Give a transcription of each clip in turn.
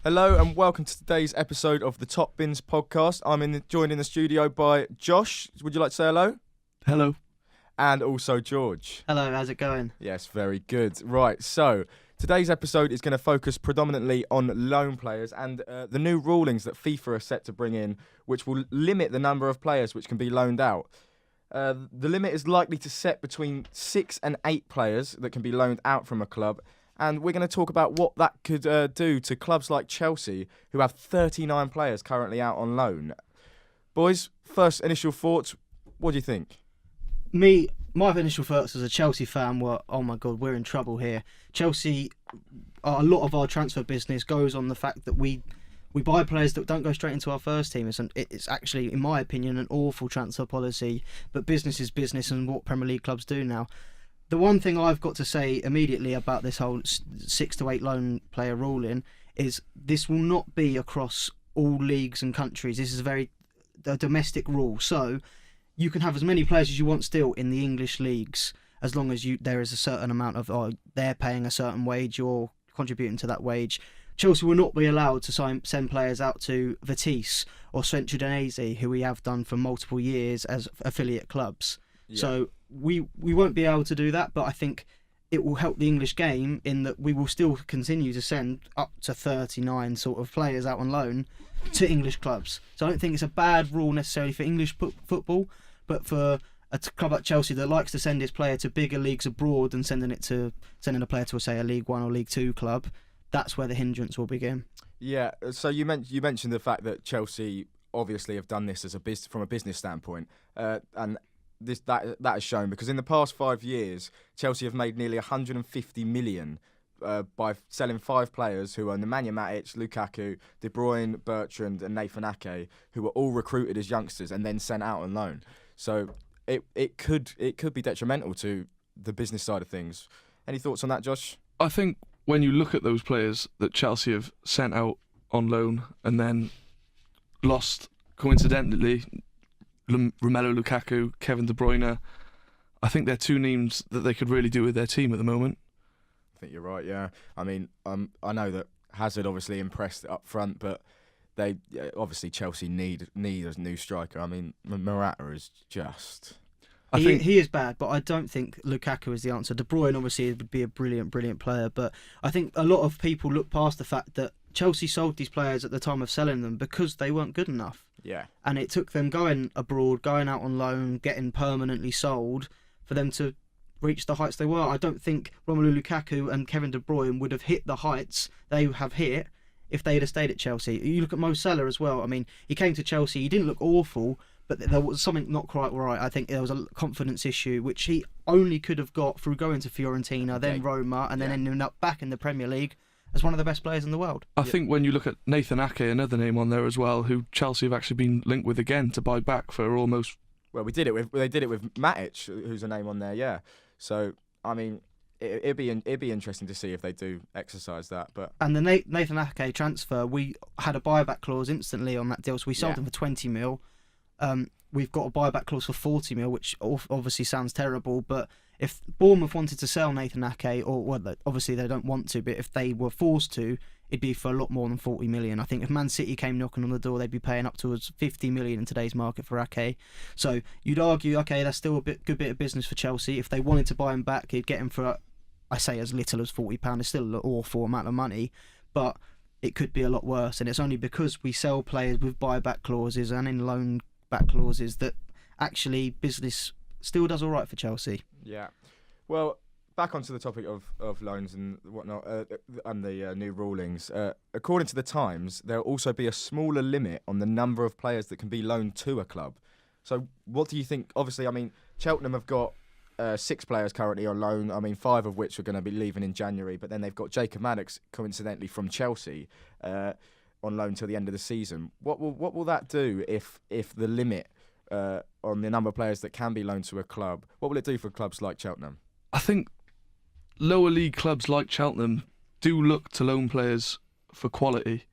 Hello and welcome to today's episode of the Top Bins podcast. I'm joined in the studio by Josh. Would you like to say hello? Hello. And also George. Hello, how's it going? Yes, very good. Right, so today's episode is going to focus predominantly on loan players and the new rulings that FIFA are set to bring in, which will limit the number of players which can be loaned out. The limit is likely to set between 6 and 8 players that can be loaned out from a club. And we're going to talk about what that could do to clubs like Chelsea, who have 39 players currently out on loan. Boys, first initial thoughts, what do you think? My initial thoughts as a Chelsea fan were, oh my God, we're in trouble here. Chelsea, a lot of our transfer business goes on the fact that we buy players that don't go straight into our first team. It's actually, in my opinion, an awful transfer policy, but business is business and what Premier League clubs do now. The one thing I've got to say immediately about this whole 6 to 8 loan player ruling is this will not be across all leagues and countries. This is a domestic rule. So you can have as many players as you want still in the English leagues as long as there is a certain amount of they're paying a certain wage, you're contributing to that wage. Chelsea will not be allowed to send players out to Vitesse or Central Udinese, who we have done for multiple years as affiliate clubs. Yeah. So we won't be able to do that, but I think it will help the English game in that we will still continue to send up to 39 sort of players out on loan to English clubs. So I don't think it's a bad rule necessarily for English football, but for a club like Chelsea that likes to send its player to bigger leagues abroad and sending a player to, say, a League One or League Two club, that's where the hindrance will begin. Yeah, so you mentioned the fact that Chelsea obviously have done this from a business standpoint, and that is shown because in the past 5 years, Chelsea have made nearly 150 million by selling 5 players who are Nemanja Matic, Lukaku, De Bruyne, Bertrand and Nathan Ake, who were all recruited as youngsters and then sent out on loan. So it could be detrimental to the business side of things. Any thoughts on that, Josh? I think when you look at those players that Chelsea have sent out on loan and then lost coincidentally, Romelu Lukaku, Kevin De Bruyne, I think they're 2 names that they could really do with their team at the moment. I think you're right, yeah. I mean, I know that Hazard obviously impressed up front, but they obviously Chelsea need a new striker. I mean, Morata is just... He is bad, but I don't think Lukaku is the answer. De Bruyne obviously would be a brilliant player, but I think a lot of people look past the fact that Chelsea sold these players at the time of selling them because they weren't good enough. Yeah. And it took them going abroad, going out on loan, getting permanently sold for them to reach the heights they were. I don't think Romelu Lukaku and Kevin De Bruyne would have hit the heights they have hit if they'd have stayed at Chelsea. You look at Mo Salah as well. I mean, he came to Chelsea, he didn't look awful, but there was something not quite right. I think there was a confidence issue, which he only could have got through going to Fiorentina, then Roma, and then ending up back in the Premier League as one of the best players in the world. I think when you look at Nathan Ake, another name on there as well, who Chelsea have actually been linked with again to buy back for almost... Well, they did it with Matic, who's a name on there, yeah. So, I mean, it'd be interesting to see if they do exercise that. And the Nathan Ake transfer, we had a buyback clause instantly on that deal, so we sold him for 20 mil. We've got a buyback clause for 40 mil, which obviously sounds terrible, but if Bournemouth wanted to sell Nathan Ake, obviously they don't want to, but if they were forced to, it'd be for a lot more than 40 million. I think if Man City came knocking on the door, they'd be paying up towards 50 million in today's market for Ake. So you'd argue, okay, that's still good bit of business for Chelsea. If they wanted to buy him back, they'd get him for, I say, as little as £40. It's still an awful amount of money, but it could be a lot worse. And it's only because we sell players with buyback clauses and in loan back clauses that actually business still does all right for Chelsea. Yeah. Well, back onto the topic of loans and whatnot, and the new rulings. According to the Times, there will also be a smaller limit on the number of players that can be loaned to a club. So what do you think? Obviously, I mean, Cheltenham have got 6 players currently on loan. I mean, 5 of which are going to be leaving in January, but then they've got Jacob Maddox, coincidentally, from Chelsea, on loan till the end of the season. What will that do if the limit on the number of players that can be loaned to a club, what will it do for clubs like Cheltenham? I think lower league clubs like Cheltenham do look to loan players for quality.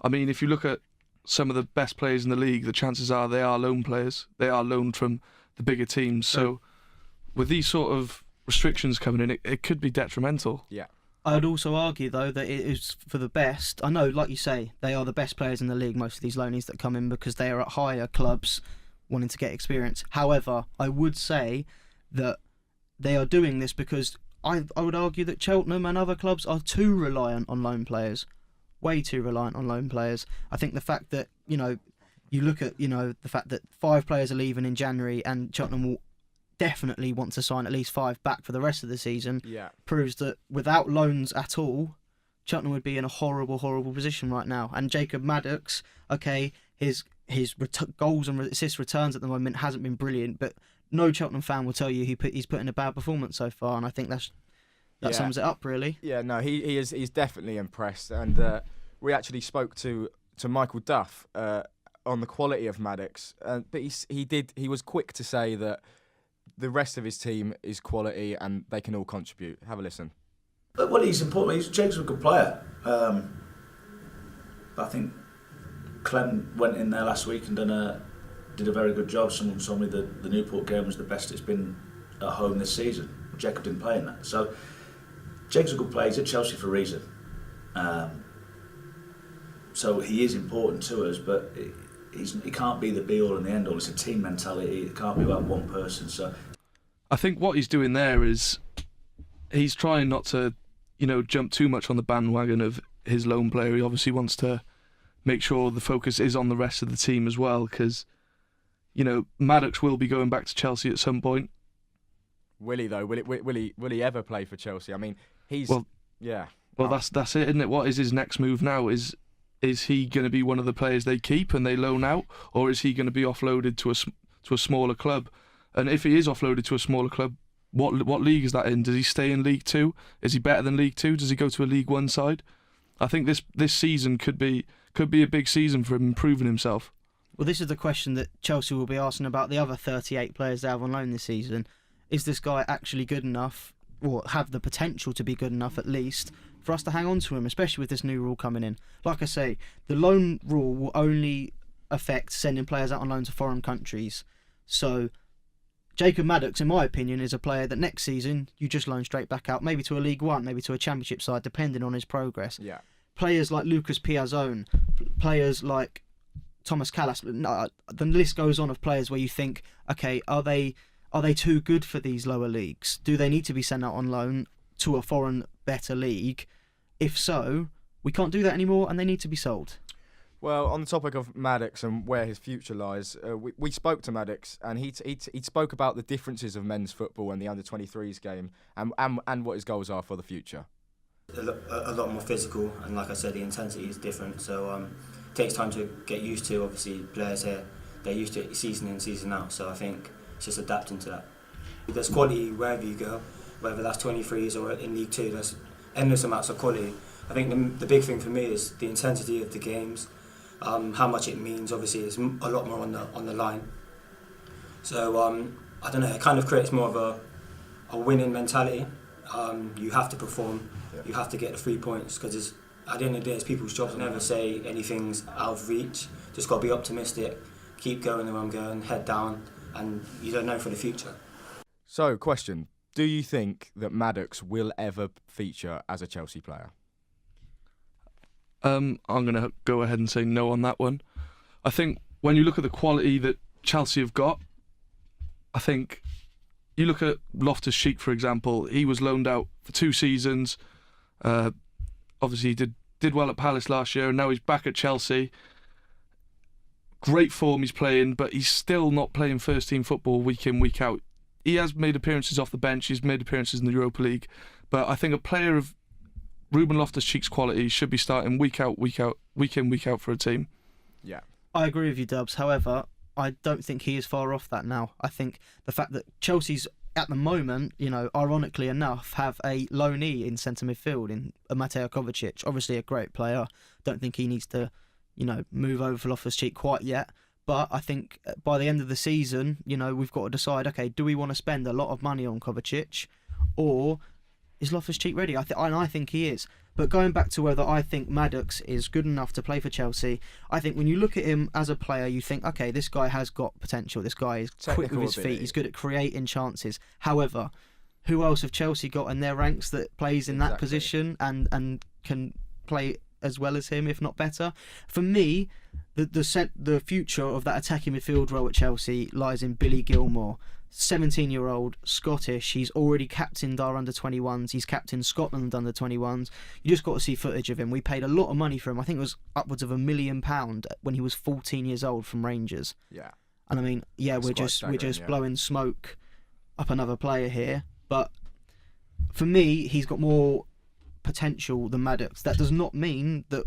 I mean, if you look at some of the best players in the league, the chances are they are loan players. They are loaned from the bigger teams. So with these sort of restrictions coming in, it could be detrimental. Yeah. I would also argue, though, that it is for the best. I know, like you say, they are the best players in the league, most of these loanees that come in, because they are at higher clubs wanting to get experience. However, I would say that they are doing this because I would argue that Cheltenham and other clubs are too reliant on loan players. Way too reliant on loan players. I think the fact that, you look at, the fact that 5 players are leaving in January and Cheltenham will definitely want to sign at least 5 back for the rest of the season, proves that without loans at all, Cheltenham would be in a horrible, horrible position right now. And Jacob Maddox, okay, his goals and assist returns at the moment hasn't been brilliant, but no Cheltenham fan will tell you he's put in a bad performance so far, and I think that sums it up, really. Yeah, no, he's definitely impressed, and we actually spoke to Michael Duff on the quality of Maddox, but he was quick to say that the rest of his team is quality and they can all contribute. Have a listen. Well, he's important. Jacob's a good player. But I think Clem went in there last week and did a very good job. Someone told me that the Newport game was the best it's been at home this season. Jacob didn't play in that. So Jacob's a good player. He's at Chelsea for a reason. So he is important to us, but he can't be the be-all and the end-all. It's a team mentality. It can't be about one person. So I think what he's doing there is he's trying not to, jump too much on the bandwagon of his lone player. He obviously wants to make sure the focus is on the rest of the team as well, because, Maddox will be going back to Chelsea at some point. Will he, though? Will he ever play for Chelsea? I mean, Well, that's it, isn't it? What is his next move now? Is he going to be one of the players they keep and they loan out, or is he going to be offloaded to a smaller club? And if he is offloaded to a smaller club, what league is that in? Does he stay in League 2? Is he better than League 2? Does he go to a League 1 side? I think this season could be a big season for him improving himself. Well, this is the question that Chelsea will be asking about the other 38 players they have on loan this season. Is this guy actually good enough, or have the potential to be good enough at least, for us to hang on to him, especially with this new rule coming in? Like I say, the loan rule will only affect sending players out on loan to foreign countries. So Jacob Maddox, in my opinion, is a player that next season you just loan straight back out, maybe to a League 1, maybe to a Championship side, depending on his progress. Yeah. Players like Lucas Piazzone, players like Thomas Callas, the list goes on of players where you think, okay, are they too good for these lower leagues? Do they need to be sent out on loan to a foreign, better league? If so, we can't do that anymore and they need to be sold. Well, on the topic of Maddox and where his future lies, we spoke to Maddox and he spoke about the differences of men's football and the under-23s game and what his goals are for the future. A lot more physical, and like I said, the intensity is different, so it takes time to get used to. Obviously, players here, they're used to it season in, season out, so I think it's just adapting to that. There's quality wherever you go, whether that's 23s or in League 2, there's endless amounts of quality. I think the big thing for me is the intensity of the games, how much it means. Obviously, it's a lot more on the line. So I don't know, it kind of creates more of a winning mentality. You have to perform, you have to get the 3 points, because at the end of the day, it's people's jobs. Never say anything's out of reach. Just got to be optimistic, keep going where I'm going, head down, and you don't know for the future. So, question: do you think that Maddox will ever feature as a Chelsea player? I'm going to go ahead and say no on that one. I think when you look at the quality that Chelsea have got, I think you look at Loftus-Cheek, for example. He was loaned out for 2 seasons. Obviously, he did well at Palace last year, and now he's back at Chelsea. Great form he's playing, but he's still not playing first-team football week in, week out. He has made appearances off the bench. He's made appearances in the Europa League. But I think a player of Ruben Loftus-Cheek's quality should be starting week in, week out for a team. Yeah. I agree with you, Dubs. However, I don't think he is far off that now. I think the fact that Chelsea's, at the moment, ironically enough, have a loanee in centre midfield in Mateo Kovacic. Obviously a great player. Don't think he needs to, move over for Loftus-Cheek quite yet. But I think by the end of the season, we've got to decide, okay, do we want to spend a lot of money on Kovacic, or is Loftus-Cheek ready? I think he is. But going back to whether I think Maddox is good enough to play for Chelsea, I think when you look at him as a player, you think, okay, this guy has got potential. This guy is quick with his feet. He's good at creating chances. However, who else have Chelsea got in their ranks that plays in that Exactly. position and can play as well as him, if not better? For me, the future of that attacking midfield role at Chelsea lies in Billy Gilmore. 17-year-old Scottish. He's already captained our under-21s. He's captained Scotland under-21s. You just got to see footage of him. We paid a lot of money for him. I think it was upwards of £1 million when he was 14 years old from Rangers. Yeah. And I mean, yeah, It's we're quite just staggering, blowing smoke up another player here. But for me, he's got more potential than Maddox. That does not mean that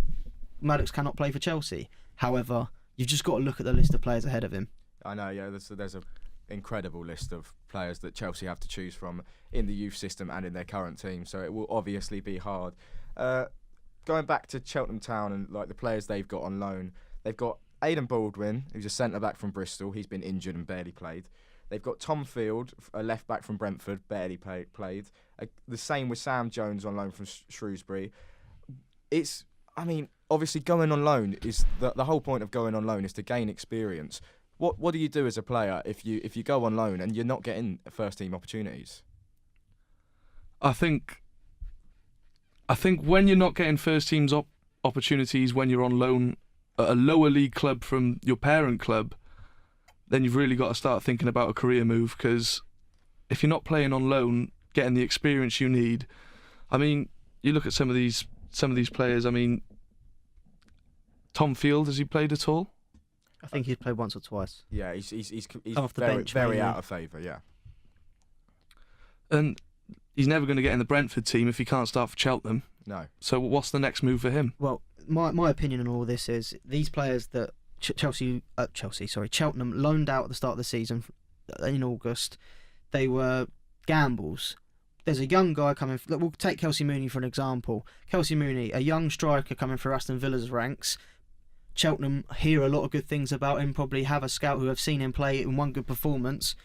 Maddox cannot play for Chelsea. However, you've just got to look at the list of players ahead of him. I know, yeah. There's a incredible list of players that Chelsea have to choose from in the youth system and in their current team, so it will obviously be hard. Going back to Cheltenham Town and like the players they've got on loan, they've got Aidan Baldwin, who's a centre-back from Bristol. He's been injured and barely played. They've got Tom Field, a left-back from Brentford, barely played. The same with Sam Jones on loan from Shrewsbury. Obviously going on loan is the whole point of going on loan is to gain experience. What do you do as a player if you go on loan and you're not getting first team opportunities? I think when you're not getting first team's opportunities when you're on loan at a lower league club from your parent club, then you've really got to start thinking about a career move, because if you're not playing on loan, getting the experience you need. I mean, you look at some of these players. I mean, Tom Field, has he played at all? I think he's played once or twice. Yeah, he's Off the very, bench, very mainly. out of favour. Yeah. And he's never going to get in the Brentford team if he can't start for Cheltenham. No. So what's the next move for him? Well, my opinion on all this is these players that Cheltenham loaned out at the start of the season in August, they were gambles. There's a young guy coming. We'll take Kelsey Mooney for an example. Kelsey Mooney, a young striker coming through Aston Villa's ranks. Cheltenham hear a lot of good things about him. Probably have a scout who have seen him play in one good performance.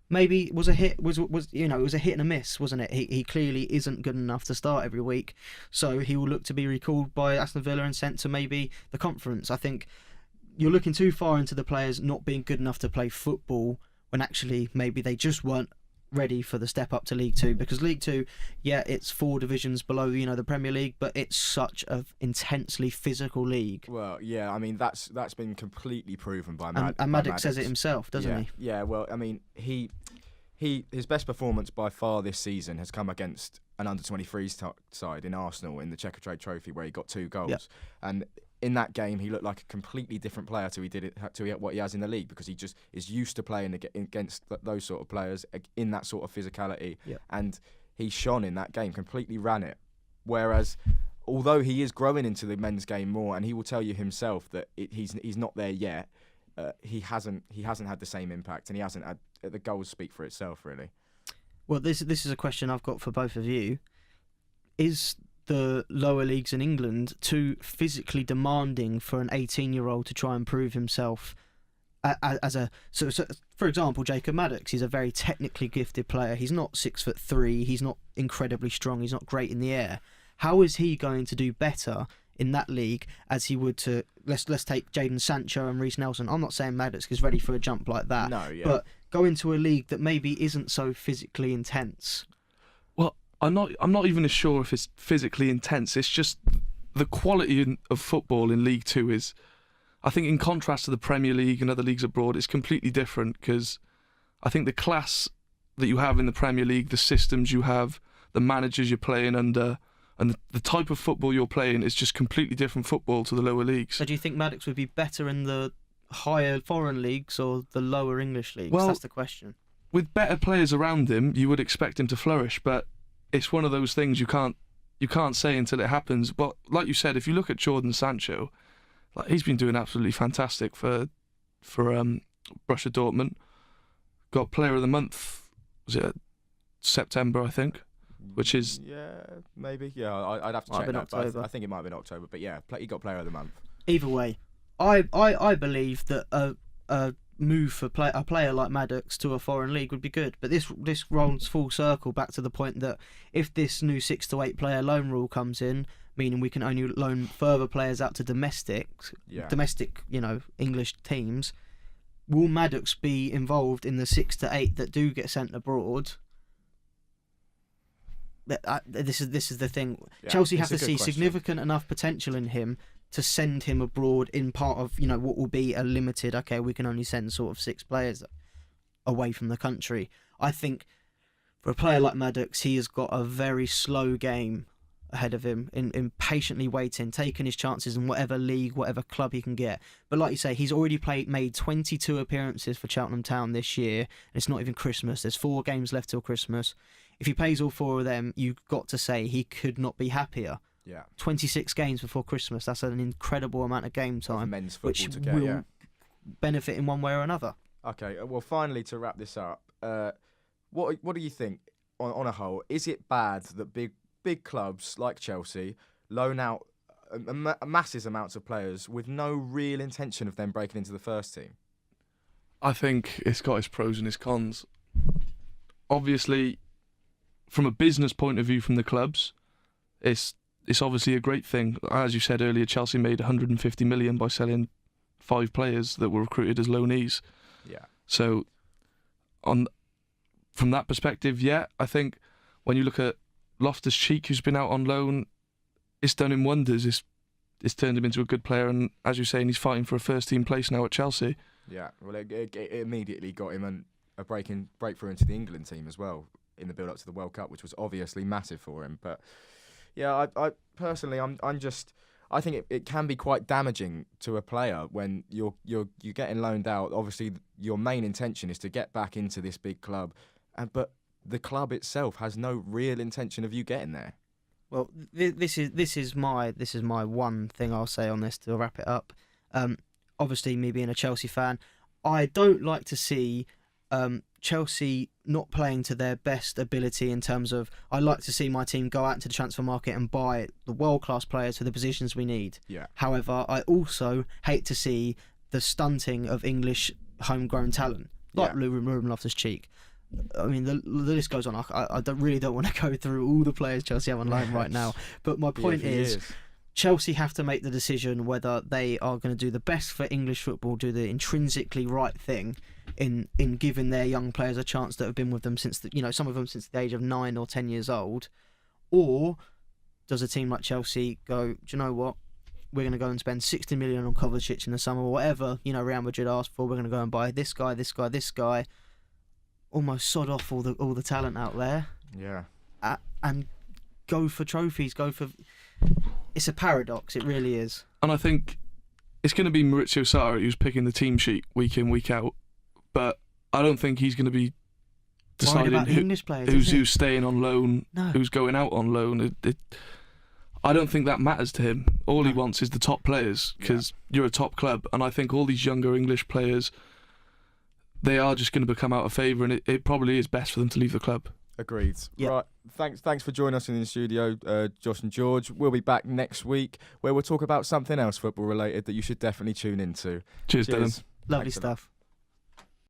Maybe it was a hit. It was a hit and a miss, wasn't it? He clearly isn't good enough to start every week, so he will look to be recalled by Aston Villa and sent to maybe the Conference. I think you're looking too far into the players not being good enough to play football when actually maybe they just weren't ready for the step up to League Two, because League Two, yeah, it's 4 divisions below the Premier League, but it's such an intensely physical league. Well, yeah, I mean that's been completely proven by And Maddox says it himself, doesn't he? Yeah, well, I mean his best performance by far this season has come against an under-23s side in Arsenal in the Checkatrade Trophy, where he got 2 goals. Yep. And in that game, he looked like a completely different player to what he has in the league, because he just is used to playing against those sort of players in that sort of physicality. Yep. And he shone in that game, completely ran it. Whereas, although he is growing into the men's game more, and he will tell you himself that he's not there yet, he hasn't had the same impact, and he hasn't had the goals speak for itself, really. Well, this is a question I've got for both of you. Is the lower leagues in England too physically demanding for an 18-year-old to try and prove himself so for example, Jacob Maddox, he's a very technically gifted player. He's not 6'3", he's not incredibly strong, he's not great in the air. How is he going to do better in that league as he would to let's take Jadon Sancho and Reece Nelson? I'm not saying Maddox is ready for a jump like that. No, yeah. But go into a league that maybe isn't so physically intense. Well, I'm not even as sure if it's physically intense. It's just the quality of football in League Two is, I think, in contrast to the Premier League and other leagues abroad, it's completely different, because I think the class that you have in the Premier League, the systems you have, the managers you're playing under, and the type of football you're playing is just completely different football to the lower leagues. So do you think Maddox would be better in the higher foreign leagues or the lower English leagues? Well, that's the question. With better players around him, you would expect him to flourish, but it's one of those things you can't say until it happens. But like you said, if you look at Jadon Sancho, like, he's been doing absolutely fantastic for Borussia Dortmund. Got Player of the Month, was it September, I think, which is... Yeah, maybe. Yeah, I'd have to Might check have been that. But October. I think it might have been October. But yeah, he got Player of the Month. Either way, I believe that a move for a player like Maddox to a foreign league would be good. But this rolls full circle back to the point that if this new 6 to 8 player loan rule comes in, meaning we can only loan further players out to domestic, English teams, will Maddox be involved in the 6 to 8 that do get sent abroad? this is the thing. Yeah, Chelsea it's have a to good see question. significant enough potential in him to send him abroad in part of what will be a limited. Okay, we can only send sort of 6 players away from the country. I think for a player like Maddox, he has got a very slow game ahead of him in patiently waiting, taking his chances in whatever league, whatever club he can get. But like you say, he's already made 22 appearances for Cheltenham Town this year, and it's not even Christmas. There's 4 games left till Christmas. If he plays all 4 of them, you've got to say he could not be happier. Yeah. 26 games before Christmas, that's an incredible amount of game time, Men's football which to get, will yeah. benefit in one way or another. Okay, well, finally, to wrap this up, what do you think, on a whole? Is it bad that big clubs like Chelsea loan out massive amounts of players with no real intention of them breaking into the first team? I think it's got its pros and its cons. Obviously, from a business point of view from the clubs, it's obviously a great thing. As you said earlier, Chelsea made 150 million by selling 5 players that were recruited as loanees. Yeah. So, from that perspective, yeah, I think when you look at Loftus-Cheek, who's been out on loan, it's done him wonders. It's turned him into a good player, and as you're saying, he's fighting for a first-team place now at Chelsea. Yeah, well, it immediately got him a breakthrough into the England team as well in the build-up to the World Cup, which was obviously massive for him. But yeah, I personally, I think it can be quite damaging to a player when you're getting loaned out. Obviously, your main intention is to get back into this big club, but the club itself has no real intention of you getting there. Well, this is my one thing I'll say on this to wrap it up. Obviously, me being a Chelsea fan, I don't like to see Chelsea not playing to their best ability in terms of, I like to see my team go out into the transfer market and buy the world-class players for the positions we need. Yeah. However, I also hate to see the stunting of English homegrown talent, like Ruben Loftus-Cheek. I mean, the list goes on. I really don't want to go through all the players Chelsea have on loan right now. But my point is, Chelsea have to make the decision whether they are going to do the best for English football, do the intrinsically right thing in giving their young players a chance that have been with them since some of them since the age of 9 or 10 years old, or does a team like Chelsea go, do you know what? We're going to go and spend 60 million on Kovacic in the summer, or whatever Real Madrid asked for. We're going to go and buy this guy. Almost sod off all the talent out there. Yeah. And go for trophies. It's a paradox. It really is. And I think it's going to be Maurizio Sarri who's picking the team sheet week in, week out. But I don't think he's going to be deciding English players, who's staying on loan, who's going out on loan. I don't think that matters to him. All he wants is the top players, because you're a top club. And I think all these younger English players, they are just going to become out of favour, and it probably is best for them to leave the club. Agreed. Yep. Right. Thanks for joining us in the studio, Josh and George. We'll be back next week where we'll talk about something else football related that you should definitely tune into. Cheers. Dylan. Lovely stuff.